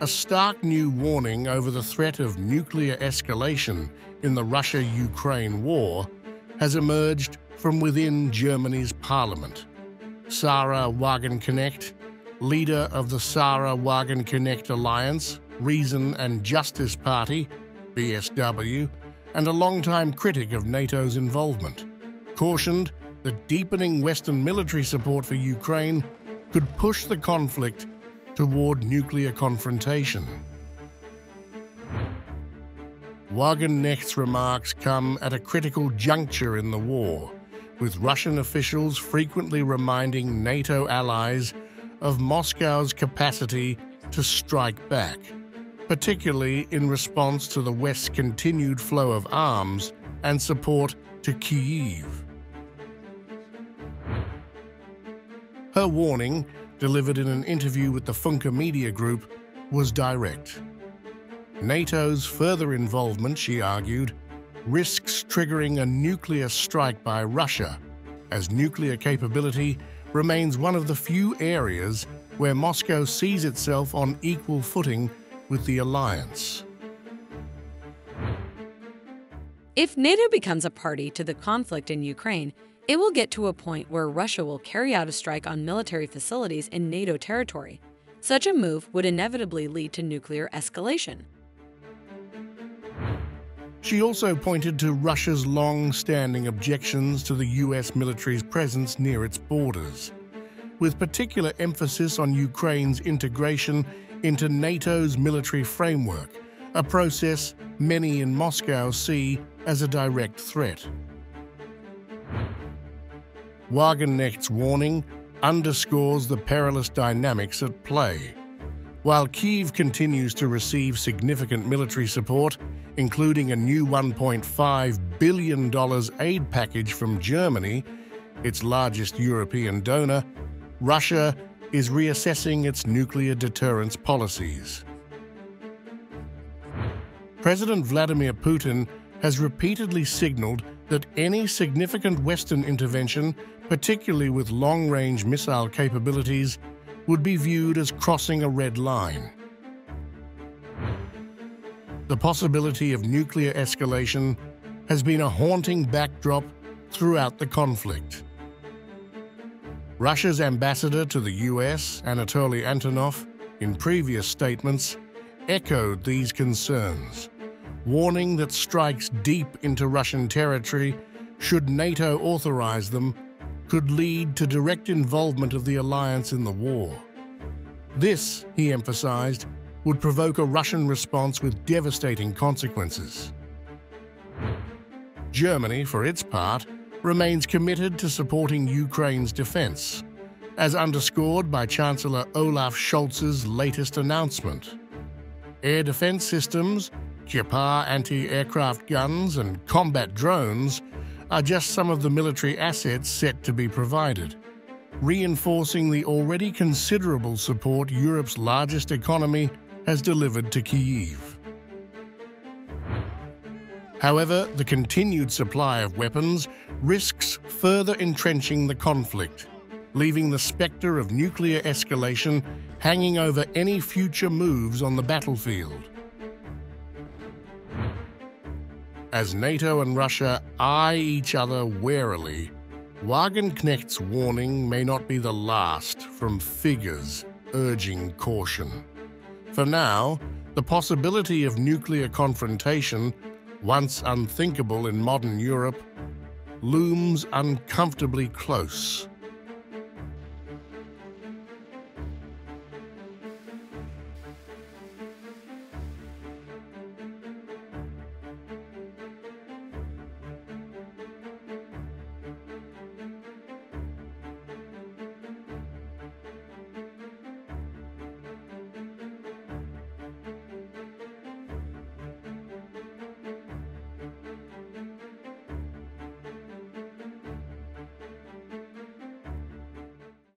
a stark new warning over the threat of nuclear escalation in the Russia-Ukraine war has emerged from within Germany's parliament. Sahra Wagenknecht, leader of the Sahra Wagenknecht Alliance, Reason and Justice Party, BSW, and a longtime critic of NATO's involvement, cautioned that deepening Western military support for Ukraine could push the conflict toward nuclear confrontation. Wagenknecht's remarks come at a critical juncture in the war, with Russian officials frequently reminding NATO allies of Moscow's capacity to strike back, particularly in response to the West's continued flow of arms and support to Kyiv. Her warning, delivered in an interview with the Funke Media Group, was direct. NATO's further involvement, she argued, risks triggering a nuclear strike by Russia, as nuclear capability remains one of the few areas where Moscow sees itself on equal footing with the alliance. If NATO becomes a party to the conflict in Ukraine, it will get to a point where Russia will carry out a strike on military facilities in NATO territory. Such a move would inevitably lead to nuclear escalation. She also pointed to Russia's long-standing objections to the US military's presence near its borders, with particular emphasis on Ukraine's integration into NATO's military framework, a process many in Moscow see as a direct threat. Wagenknecht's warning underscores the perilous dynamics at play. While Kyiv continues to receive significant military support, including a new $1.5 billion aid package from Germany, its largest European donor, Russia is reassessing its nuclear deterrence policies. President Vladimir Putin has repeatedly signaled that any significant Western intervention, particularly with long-range missile capabilities, would be viewed as crossing a red line. The possibility of nuclear escalation has been a haunting backdrop throughout the conflict. Russia's ambassador to the US, Anatoly Antonov, in previous statements, echoed these concerns, warning that strikes deep into Russian territory, should NATO authorize them, could lead to direct involvement of the alliance in the war. This, he emphasized, would provoke a Russian response with devastating consequences. Germany, for its part, remains committed to supporting Ukraine's defense, as underscored by Chancellor Olaf Scholz's latest announcement. Air defense systems, Gepard anti-aircraft guns, and combat drones are just some of the military assets set to be provided, reinforcing the already considerable support Europe's largest economy has delivered to Kyiv. However, the continued supply of weapons risks further entrenching the conflict, leaving the specter of nuclear escalation hanging over any future moves on the battlefield. As NATO and Russia eye each other warily, Wagenknecht's warning may not be the last from figures urging caution. For now, the possibility of nuclear confrontation, once unthinkable in modern Europe, looms uncomfortably close.